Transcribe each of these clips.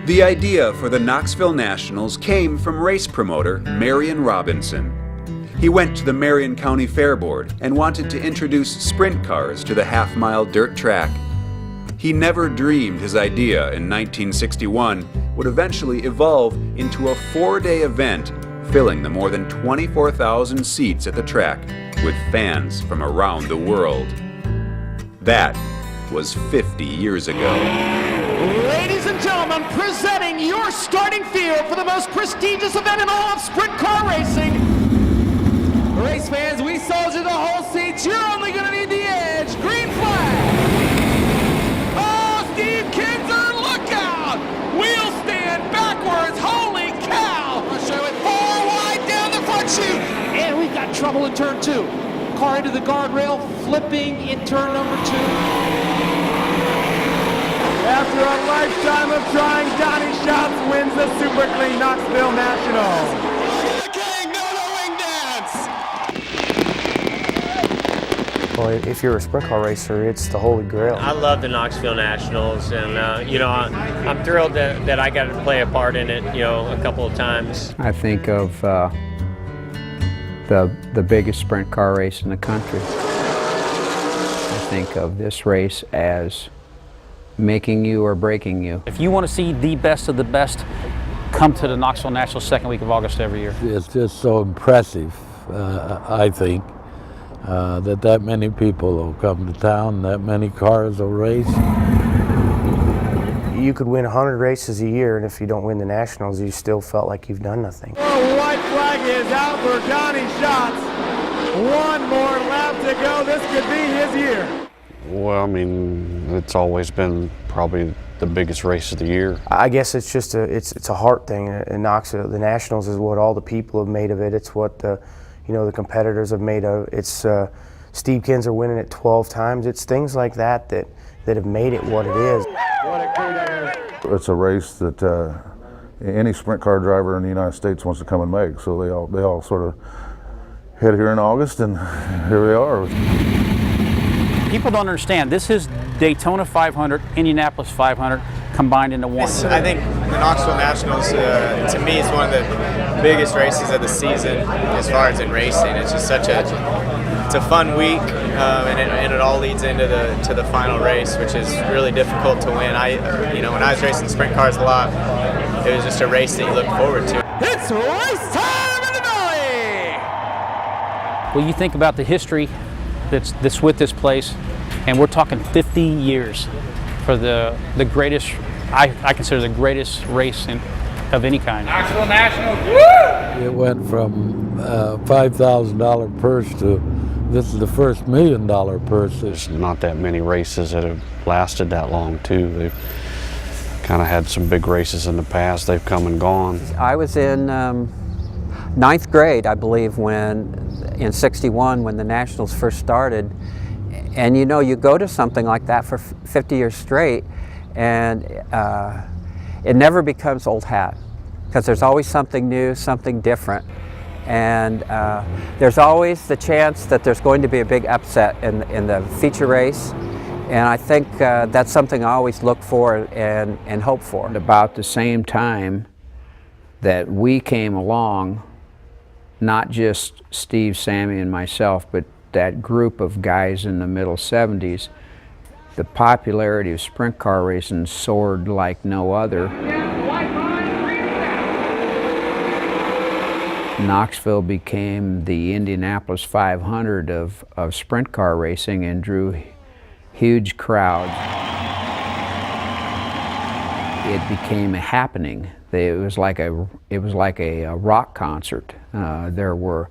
The idea for the Knoxville Nationals came from race promoter Marion Robinson. He went to the Marion County Fair Board and wanted to introduce sprint cars to the half-mile dirt track. He never dreamed his idea in 1961 would eventually evolve into a 4-day event filling the more than 24,000 seats at the track with fans from around the world. That was 50 years ago. Ladies and gentlemen, presenting your starting field for the most prestigious event in all of sprint car racing. Race fans, we sold you the whole seats. You're only going to need the edge. Green flag. Oh, Steve Kinzer, look out. Wheel stand backwards. Holy cow. I'll show it 4 wide down the front chute. And we've got trouble in turn 2. Car into the guardrail, flipping in turn number 2. After a lifetime of trying, Donnie Schatz wins the Super Clean Knoxville National. Well, if you're a sprint car racer, it's the holy grail. I love the Knoxville Nationals, and I'm thrilled that I got to play a part in it, a couple of times. I think of the biggest sprint car race in the country. I think of this race as making you or breaking you. If you want to see the best of the best, come to the Knoxville Nationals second week of August every year. It's just so impressive, I think, that many people will come to town, that many cars will race. You could win 100 races a year, and if you don't win the Nationals, you still felt like you've done nothing. The white flag is out for Donnie Schatz. 1 more lap to go. This could be his year. Well, I mean, it's always been probably the biggest race of the year. I guess it's just it's a heart thing in Knoxville. The Nationals is what all the people have made of it. It's what the competitors have made of. It's Steve Kinzer winning it 12 times. It's things like that have made it what it is. It's a race that any sprint car driver in the United States wants to come and make. So they all sort of head here in August, and here they are. People don't understand. This is Daytona 500, Indianapolis 500 combined into one. I think the Knoxville Nationals, to me, is one of the biggest races of the season as far as in racing. It's just it's a fun week, and it all leads into the final race, which is really difficult to win. When I was racing sprint cars a lot, it was just a race that you look forward to. It's race time in the Valley! Well, you think about the history that's with this place, and we're talking 50 years for the greatest, I consider the greatest race of any kind. Knoxville Nationals, woo! It went from $5,000 purse to this is the first $1 million purse. There's not that many races that have lasted that long, too. They've kind of had some big races in the past. They've come and gone. I was in 9th grade, I believe, in '61 when the Nationals first started. And you go to something like that for 50 years straight, and it never becomes old hat, because there's always something new, something different. And there's always the chance that there's going to be a big upset in the feature race. And I think that's something I always look for and hope for. About the same time that we came along, not just Steve, Sammy, and myself, but that group of guys in the middle 70s, the popularity of sprint car racing soared like no other. Knoxville became the Indianapolis 500 of sprint car racing and drew huge crowds. It became a happening. It was like a rock concert. There were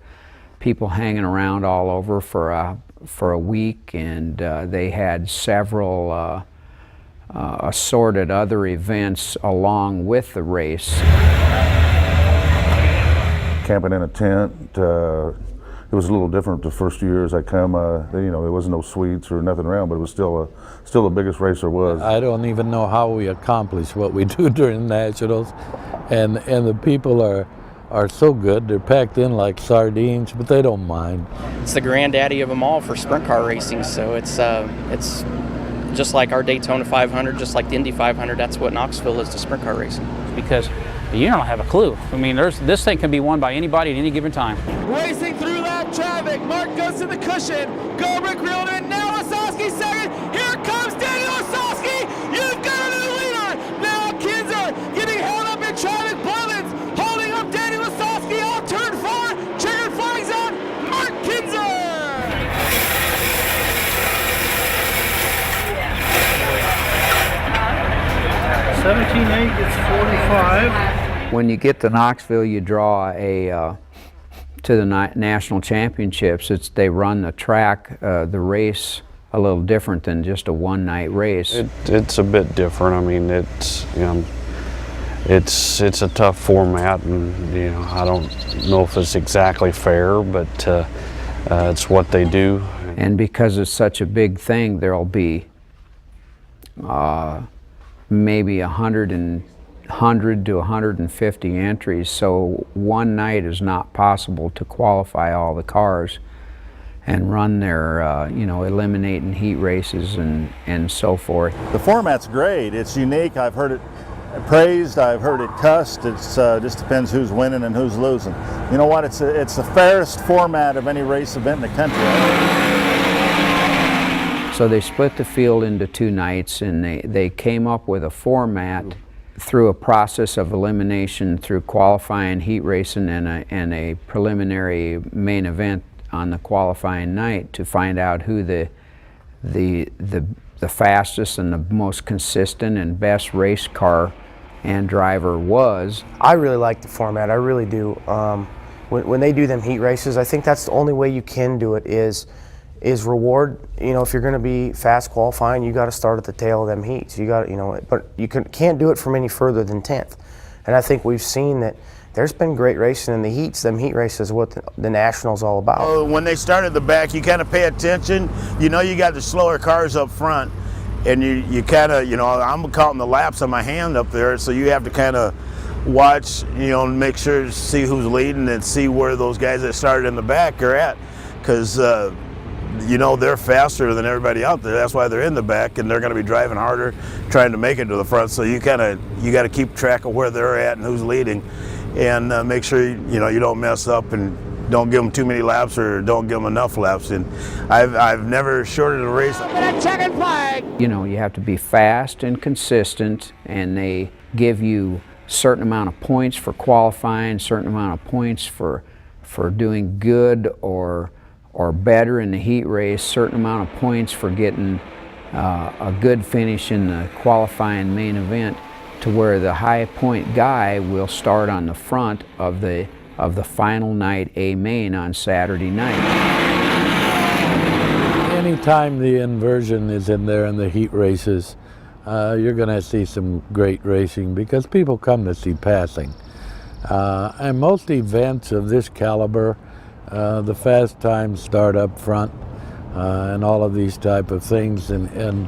people hanging around all over for a week, and they had several assorted other events along with the race. Camping in a tent, it was a little different the first few years I come. There was no suites or nothing around, but it was still the biggest race there was. I don't even know how we accomplish what we do during the Nationals, and the people are so good. They're packed in like sardines, but they don't mind. It's the granddaddy of them all for sprint car racing, so it's just like our Daytona 500, just like the Indy 500, that's what Knoxville is to sprint car racing. Because you don't have a clue. I mean, this thing can be won by anybody at any given time. Racing through lap traffic. Mark goes to the cushion. Go Rick Riordan. Now Wasowski second. Here comes Danny Wasowski. You've got a new leader. Now Kinzer getting held up in traffic. Blevins holding up Danny Wasowski off turn 4. Checkered flags out. Mark Kinzer. 17.8 gets 45. When you get to Knoxville, you draw a to the national championships. They run the track, the race a little different than just a one-night race. It's a bit different. I mean, it's it's a tough format, and I don't know if it's exactly fair, but it's what they do. And because it's such a big thing, there'll be maybe 100 to 150 entries, so one night is not possible to qualify all the cars and run their, eliminating heat races and so forth. The format's great. It's unique. I've heard it praised. I've heard it cussed. It's just depends who's winning and who's losing. You know what? It's the fairest format of any race event in the country. So they split the field into 2 nights, and they came up with a format through a process of elimination through qualifying, heat racing, and a preliminary main event on the qualifying night to find out who the fastest and the most consistent and best race car and driver was. I really like the format, I really do. When they do them heat races, I think that's the only way you can do it is reward, if you're going to be fast qualifying, you got to start at the tail of them heats. You got, but you can't do it from any further than 10th. And I think we've seen that there's been great racing in the heats. Them heat races, what the National's all about. When they start at the back, you kind of pay attention. You got the slower cars up front, and you kind of, I'm counting the laps on my hand up there, so you have to kind of watch, make sure to see who's leading and see where those guys that started in the back are at, because they're faster than everybody out there. That's why they're in the back, and they're going to be driving harder, trying to make it to the front. So you got to keep track of where they're at and who's leading, and make sure you don't mess up and don't give them too many laps or don't give them enough laps. And I've never shorted a race. Checkered flag. You have to be fast and consistent, and they give you a certain amount of points for qualifying, certain amount of points for doing good or better in the heat race, certain amount of points for getting a good finish in the qualifying main event, to where the high point guy will start on the front of the final night A main on Saturday night. Anytime the inversion is in there in the heat races, you're going to see some great racing because people come to see passing. And most events of this caliber, the fast times start up front and all of these type of things, and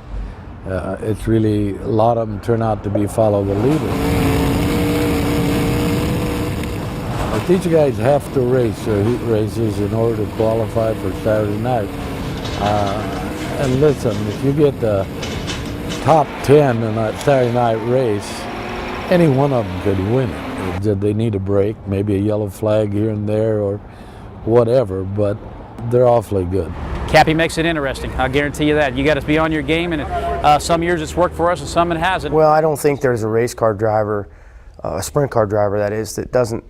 it's really, a lot of them turn out to be follow the leader. But these guys have to race their heat races in order to qualify for Saturday night. And listen, if you get the top 10 in that Saturday night race, any one of them could win it. They need a break, maybe a yellow flag here and there or whatever, but they're awfully good. Cappy makes it interesting, I'll guarantee you that. You got to be on your game, and some years it's worked for us and some it hasn't. Well, I don't think there's a race car driver, a sprint car driver that doesn't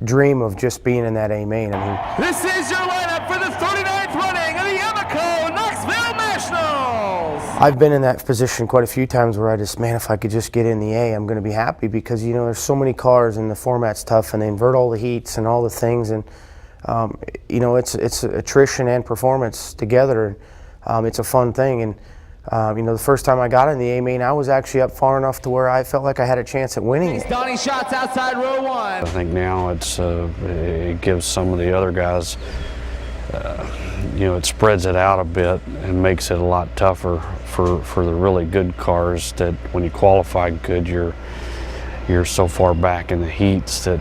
dream of just being in that A main. This is your lineup for the 39th running of the Amoco Knoxville Nationals. I've been in that position quite a few times where if I could just get in the A, I'm going to be happy, because there's so many cars and the format's tough, and they invert all the heats and all the things, and it's attrition and performance together. It's a fun thing, and the first time I got in the A main, I was actually up far enough to where I felt like I had a chance at winning it. Donnie Schatz outside row 1. I think now it gives some of the other guys, it spreads it out a bit and makes it a lot tougher for the really good cars, that when you qualify good, you're so far back in the heats that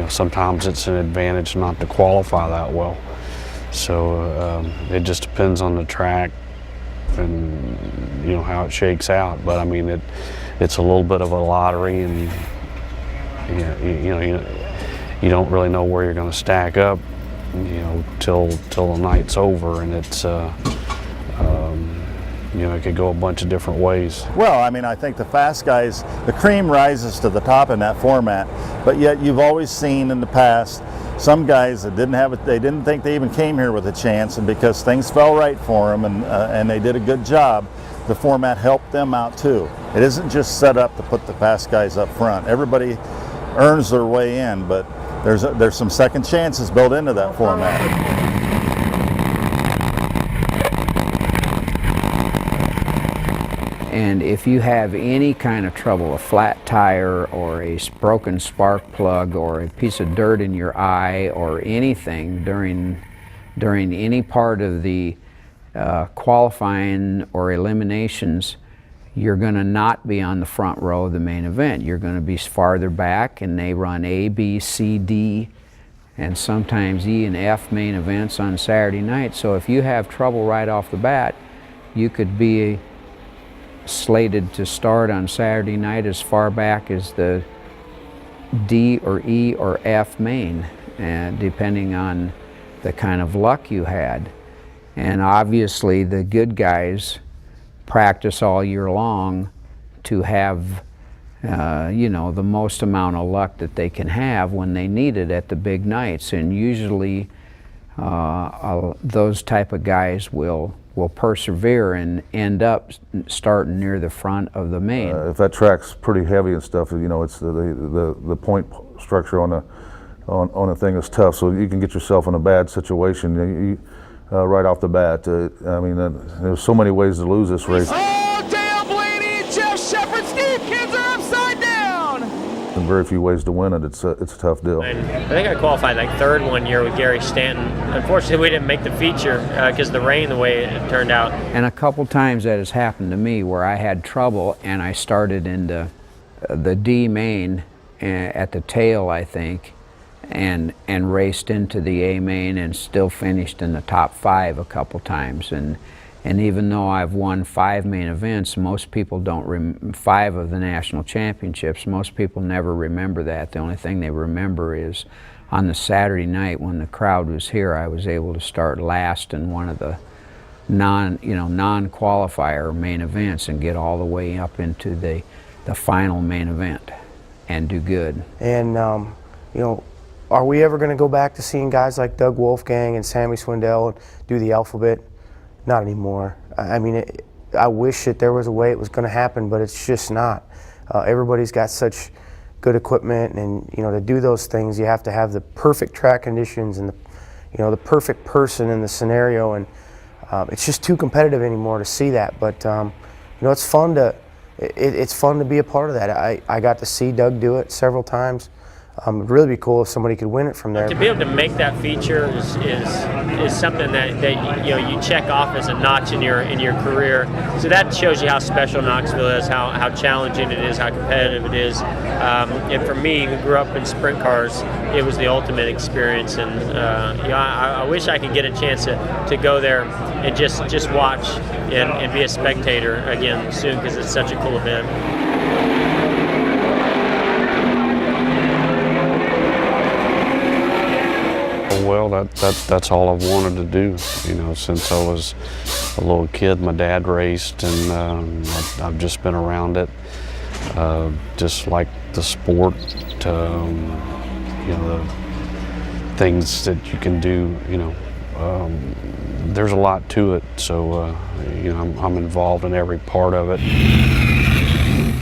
sometimes it's an advantage not to qualify that well. So it just depends on the track and you know how it shakes out. But I mean, it's a little bit of a lottery, and you don't really know where you're going to stack up, till the night's over, and it's it could go a bunch of different ways. Well, I mean, I think the fast guys, the cream rises to the top in that format, but yet you've always seen in the past some guys that they didn't think they even came here with a chance, and because things fell right for them and they did a good job, the format helped them out too. It isn't just set up to put the fast guys up front. Everybody earns their way in, but there's some second chances built into that format. And if you have any kind of trouble, a flat tire or a broken spark plug or a piece of dirt in your eye or anything during any part of the qualifying or eliminations, you're going to not be on the front row of the main event. You're going to be farther back, and they run A, B, C, D, and sometimes E and F main events on Saturday night. So if you have trouble right off the bat, you could be slated to start on Saturday night as far back as the D or E or F main, depending on the kind of luck you had. And obviously the good guys practice all year long to have the most amount of luck that they can have when they need it at the big nights. And usually those type of guys will persevere and end up starting near the front of the main. If that track's pretty heavy and stuff, it's the point structure on a thing is tough, so you can get yourself in a bad situation right off the bat. There's so many ways to lose this race. Oh, Dale Blaney, Jeff Shepard, Steve Kids are upside down. And very few ways to win it. It's a tough deal. And I think I qualified like third one year with Gary Stanton. Unfortunately, we didn't make the feature because of the rain, the way it turned out. And a couple times that has happened to me where I had trouble and I started in the D main at the tail, I think, and raced into the A main and still finished in the top 5 a couple times. And even though I've won 5 main events, most people don't 5 of the national championships, most people never remember that. The only thing they remember is on the Saturday night when the crowd was here, I was able to start last in one of the non-qualifier main events and get all the way up into the final main event and do good. And are we ever going to go back to seeing guys like Doug Wolfgang and Sammy Swindell do the alphabet? Not anymore. I wish that there was a way it was going to happen, but it's just not. Everybody's got such good equipment, and to do those things, you have to have the perfect track conditions and the perfect person in the scenario, and it's just too competitive anymore to see that. But it's fun to be a part of that. I got to see Doug do it several times. It'd really be cool if somebody could win it from there. To be able to make that feature is something that you check off as a notch in your career. So that shows you how special Knoxville is, how challenging it is, how competitive it is. And for me, who grew up in sprint cars, it was the ultimate experience. And I wish I could get a chance to go there and just watch and be a spectator again soon, because it's such a cool event. Well, that's all I've wanted to do, since I was a little kid. My dad raced, and I've just been around it, just like the sport, the things that you can do, there's a lot to it, so, I'm involved in every part of it.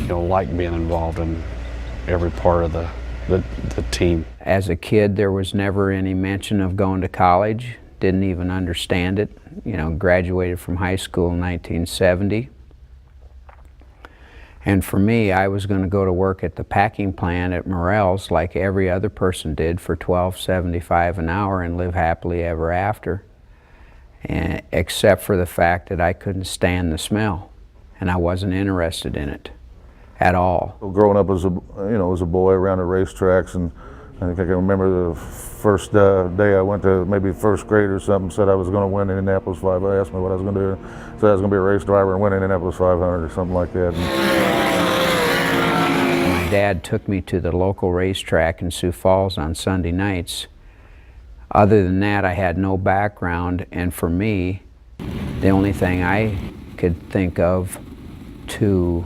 Like being involved in every part of the team. As a kid, there was never any mention of going to college. Didn't even understand it. Graduated from high school in 1970. And for me, I was going to go to work at the packing plant at Morrell's like every other person did for $12.75 an hour and live happily ever after. And except for the fact that I couldn't stand the smell, and I wasn't interested in it at all. Growing up as a boy around the racetracks and I think I can remember the first day I went to maybe first grade or something, said I was going to win Indianapolis 500. I asked me what I was going to do. Said I was going to be a race driver and win Indianapolis 500 or something like that. My dad took me to the local racetrack in Sioux Falls on Sunday nights. Other than that, I had no background, and for me, the only thing I could think of to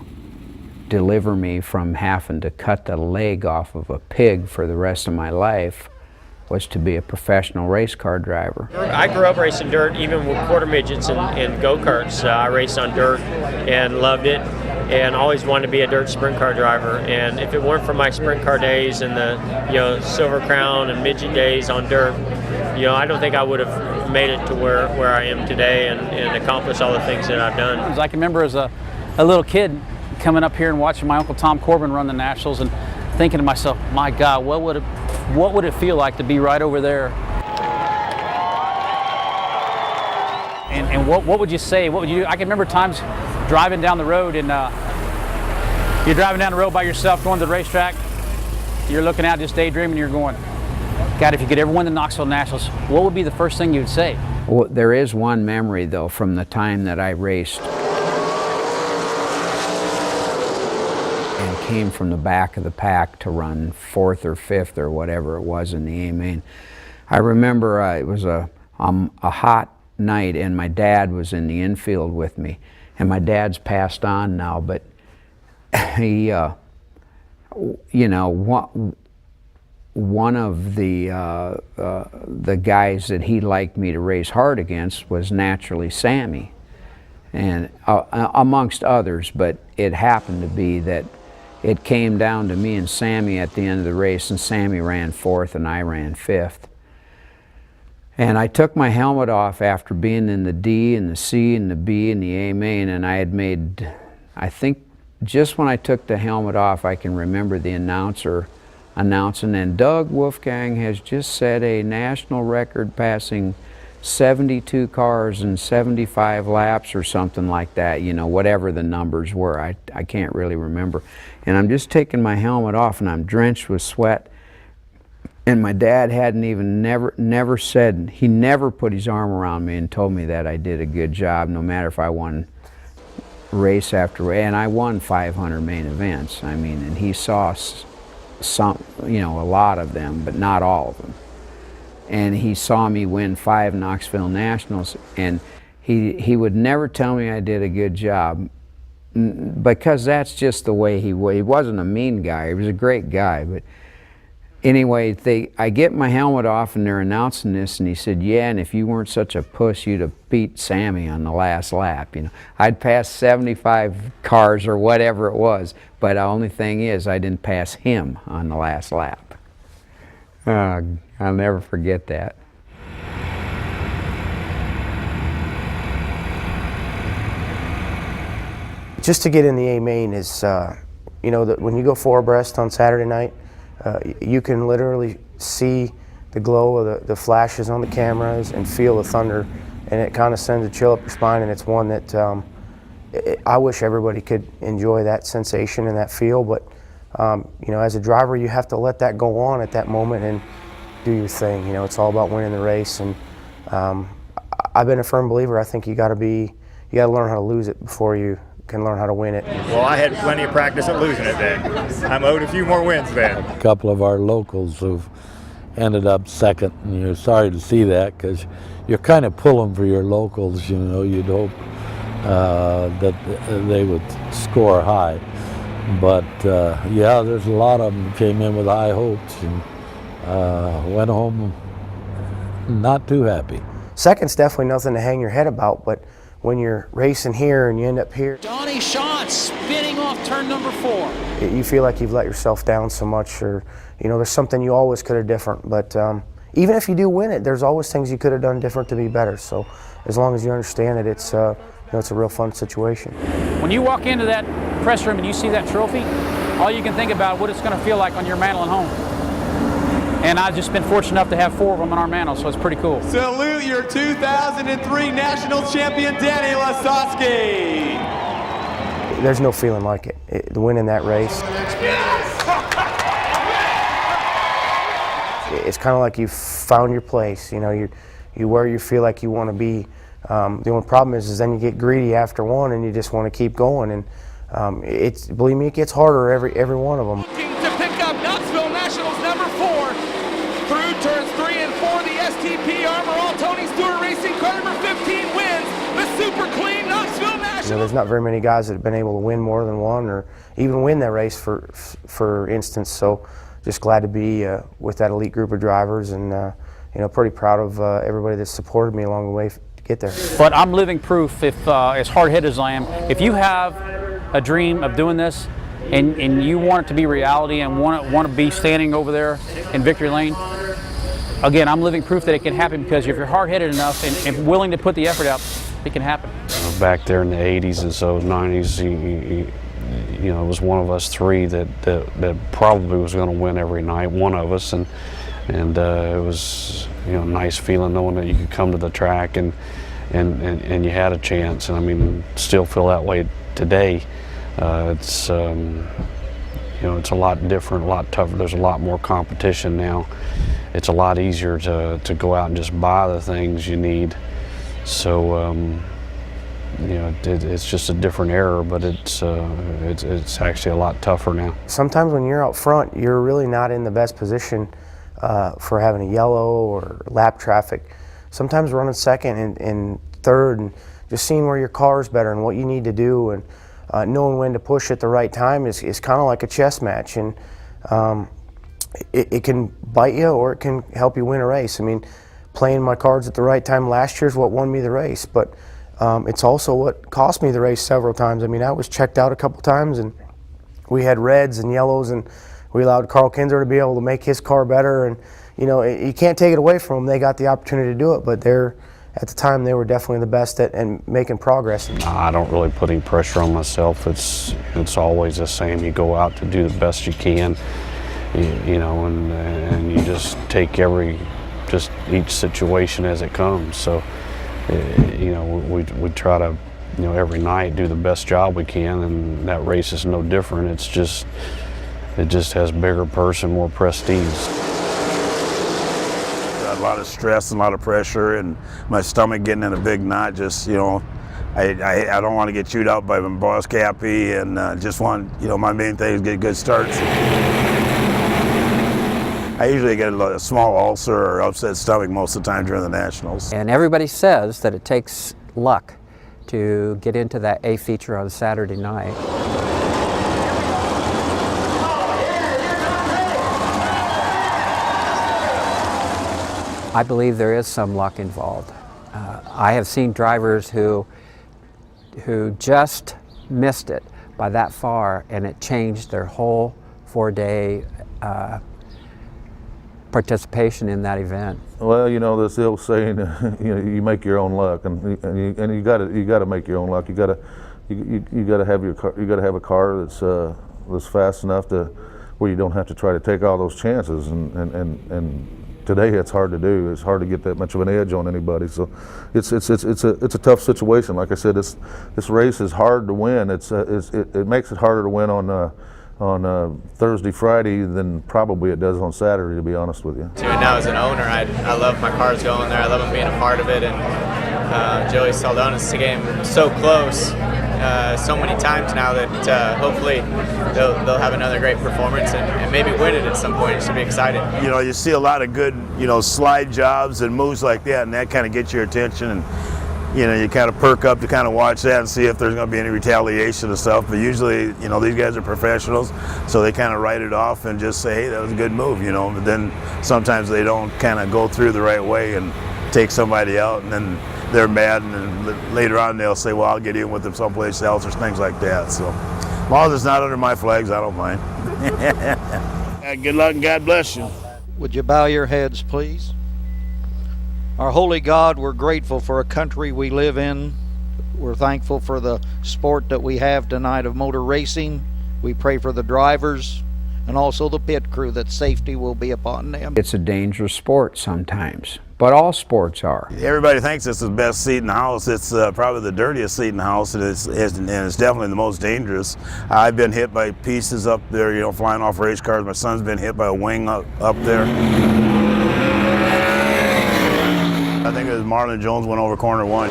deliver me from having to cut the leg off of a pig for the rest of my life was to be a professional race car driver. I grew up racing dirt, even with quarter midgets and go-karts. I raced on dirt and loved it, and always wanted to be a dirt sprint car driver. And if it weren't for my sprint car days and the Silver Crown and midget days on dirt, I don't think I would have made it to where I am today and accomplished all the things that I've done. I can remember as a little kid coming up here and watching my Uncle Tom Corbin run the Nationals and thinking to myself, my God, what would it feel like to be right over there? And what would you say? What would you do? I can remember times driving down the road, and you're driving down the road by yourself going to the racetrack. You're looking out just daydreaming, you're going, God, if you could ever win the Knoxville Nationals, what would be the first thing you'd say? Well, there is one memory though from the time that I raced and came from the back of the pack to run 4th or 5th or whatever it was in the A-main. I remember it was a hot night, and my dad was in the infield with me, and my dad's passed on now, but he, one of the guys that he liked me to race hard against was naturally Sammy, and amongst others, but it happened to be that it came down to me and Sammy at the end of the race, and Sammy ran 4th and I ran 5th. And I took my helmet off after being in the D and the C and the B and the A main, and I had made, I think just when I took the helmet off, I can remember the announcer announcing, and Doug Wolfgang has just set a national record passing 72 cars in 75 laps or something like that, whatever the numbers were. I can't really remember. And I'm just taking my helmet off, and I'm drenched with sweat. And my dad hadn't even never said, he never put his arm around me and told me that I did a good job, no matter if I won race after race. And I won 500 main events. I mean, and he saw some, a lot of them, but not all of them. And he saw me win 5 Knoxville Nationals, and he would never tell me I did a good job, because that's just the way he was. He wasn't a mean guy, he was a great guy. But anyway, I get my helmet off and they're announcing this, and he said, yeah, and if you weren't such a puss, you'd have beat Sammy on the last lap. I'd passed 75 cars or whatever it was, but the only thing is I didn't pass him on the last lap. I'll never forget that. Just to get in the A-main is, that when you go 4 abreast on Saturday night, you can literally see the glow of the flashes on the cameras and feel the thunder, and it kind of sends a chill up your spine, and it's one that I wish everybody could enjoy that sensation and that feel, but as a driver, you have to let that go on at that moment and do your thing. It's all about winning the race, and I've been a firm believer. I think you got to learn how to lose it before you can learn how to win it. Well, I had plenty of practice at losing it then. I'm owed a few more wins then. A couple of our locals who've ended up second, and you're sorry to see that, because you're kind of pulling for your locals. You'd hope that they would score high, but yeah, there's a lot of them came in with high hopes and went home not too happy. Second's definitely nothing to hang your head about, but when you're racing here and you end up here, Donnie Schatz spinning off turn number 4. You feel like you've let yourself down so much, or there's something you always could have different. But even if you do win it, there's always things you could have done different to be better. So as long as you understand it, it's a real fun situation. When you walk into that press room and you see that trophy, all you can think about what it's going to feel like on your mantle at home. And I've just been fortunate enough to have 4 of them on our mantle, so it's pretty cool. Salute your 2003 national champion, Danny Lasowski. There's no feeling like it. Winning that race. it's kind of like you've found your place. You know, you where you feel like you want to be. The only problem is then you get greedy after one, and you just want to keep going. And believe me, it gets harder every one of them. Looking to pick up Knoxville Nationals number 4 through turns 3 and 4. The STP Armor All Tony Stewart Racing car number 15 wins the super clean Knoxville Nationals. You know, there's not very many guys that have been able to win more than one, or even win that race for instance. So just glad to be with that elite group of drivers, and you know, pretty proud of everybody that supported me along the way to get there. But I'm living proof, if as hard-headed as I am, if you have a dream of doing this and you want it to be reality and want to be standing over there in victory lane, again, I'm living proof that it can happen, because if you're hard-headed enough and willing to put the effort out, it can happen. Back there in the 80s and so 90s, you know, it was one of us three that probably was going to win every night, one of us, and it was, you know, a nice feeling knowing that you could come to the track and you had a chance. And I mean, still feel that way today. It's you know, it's a lot different, a lot tougher. There's a lot more competition now. It's a lot easier to go out and just buy the things you need. So you know, it's just a different era, but it's actually a lot tougher now. Sometimes when you're out front, you're really not in the best position for having a yellow or lap traffic. Sometimes running second and third and just seeing where your car is better and what you need to do, and knowing when to push at the right time is kind of like a chess match. And it can bite you or it can help you win a race. I mean, playing my cards at the right time last year is what won me the race, but it's also what cost me the race several times. I mean, I was checked out a couple times, and we had reds and yellows, and we allowed Carl Kinzer to be able to make his car better. And you know, you can't take it away from them. They got the opportunity to do it, but at the time they were definitely the best at making progress. I don't really put any pressure on myself. It's always the same. You go out to do the best you can, you know, and you just take each situation as it comes. So you know, we try to, you know, every night do the best job we can, and that race is no different. It just has bigger purse and more prestige. A lot of stress and a lot of pressure, and my stomach getting in a big knot. Just, you know, I don't want to get chewed out by my boss Cappy, and just want, you know, my main thing is get good starts. I usually get a small ulcer or upset stomach most of the time during the Nationals. And everybody says that it takes luck to get into that A feature on Saturday night. I believe there is some luck involved. I have seen drivers who just missed it by that far, and it changed their whole 4-day participation in that event. Well, you know, there's the old saying, you know, you make your own luck, and you got to make your own luck. You got to have a car that's fast enough to where you don't have to try to take all those chances. And today it's hard to do. It's hard to get that much of an edge on anybody. So it's a tough situation. Like I said, this race is hard to win. It makes it harder to win on Thursday, Friday than probably it does on Saturday, to be honest with you. And now as an owner, I love my cars going there. I love them being a part of it, and Joey Saldona's game so close so many times now that hopefully they'll have another great performance and maybe win it at some point. It should be exciting. You know, you see a lot of good, you know, slide jobs and moves like that, and that kind of gets your attention, and you know, you kind of perk up to kind of watch that and see if there's going to be any retaliation and stuff. But usually, you know, these guys are professionals, so they kind of write it off and just say, hey, that was a good move, you know. But then sometimes they don't kind of go through the right way and take somebody out, and then they're mad, and then later on they'll say, well, I'll get in with them someplace else, or things like that. So as long as it's not under my flags, I don't mind. Good luck and God bless you. Would you bow your heads, please? Our holy God, we're grateful for a country we live in. We're thankful for the sport that we have tonight of motor racing. We pray for the drivers and also the pit crew, that safety will be upon them. It's a dangerous sport sometimes, but all sports are. Everybody thinks it's the best seat in the house. It's probably the dirtiest seat in the house, and it's definitely the most dangerous. I've been hit by pieces up there, you know, flying off race cars. My son's been hit by a wing up there. I think it was Marlon Jones went over corner 1.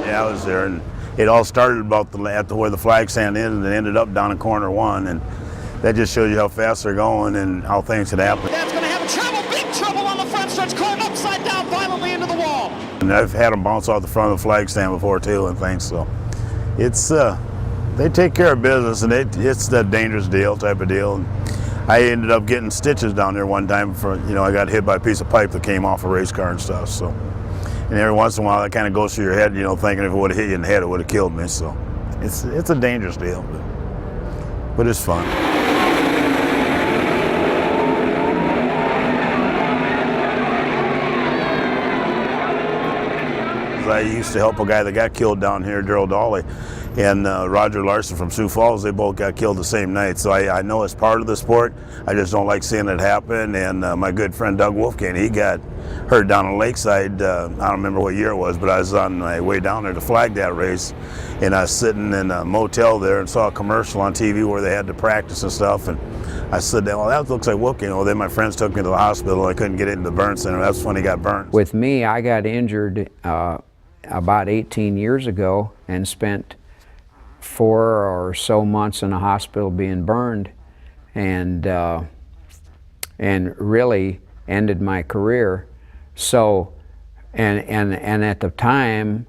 Yeah, I was there, and it all started about at where the flag stand ended and ended up down in corner 1, and that just shows you how fast they're going and how things can happen. That's going to have trouble, big trouble on the front stretch, caught upside down violently into the wall. And I've had them bounce off the front of the flag stand before too and things, so it's they take care of business, and it's a dangerous deal type of deal. And I ended up getting stitches down there one time for, you know, I got hit by a piece of pipe that came off a race car and stuff, so. And every once in a while that kind of goes through your head, you know, thinking if it would have hit you in the head, it would have killed me, so. It's a dangerous deal, but it's fun. I used to help a guy that got killed down here, Daryl Dawley, and Roger Larson from Sioux Falls. They both got killed the same night, so I know it's part of the sport. I just don't like seeing it happen. And my good friend Doug Wolfgang, he got hurt down on Lakeside. I don't remember what year it was, but I was on my way down there to flag that race, and I was sitting in a motel there and saw a commercial on TV where they had to practice and stuff. And I said, well, that looks like Wolfgang. Well, then my friends took me to the hospital. I couldn't get into the burn center. That's when he got burnt. With me, I got injured about 18 years ago and spent 4 or so months in a hospital being burned, and really ended my career. So, and at the time,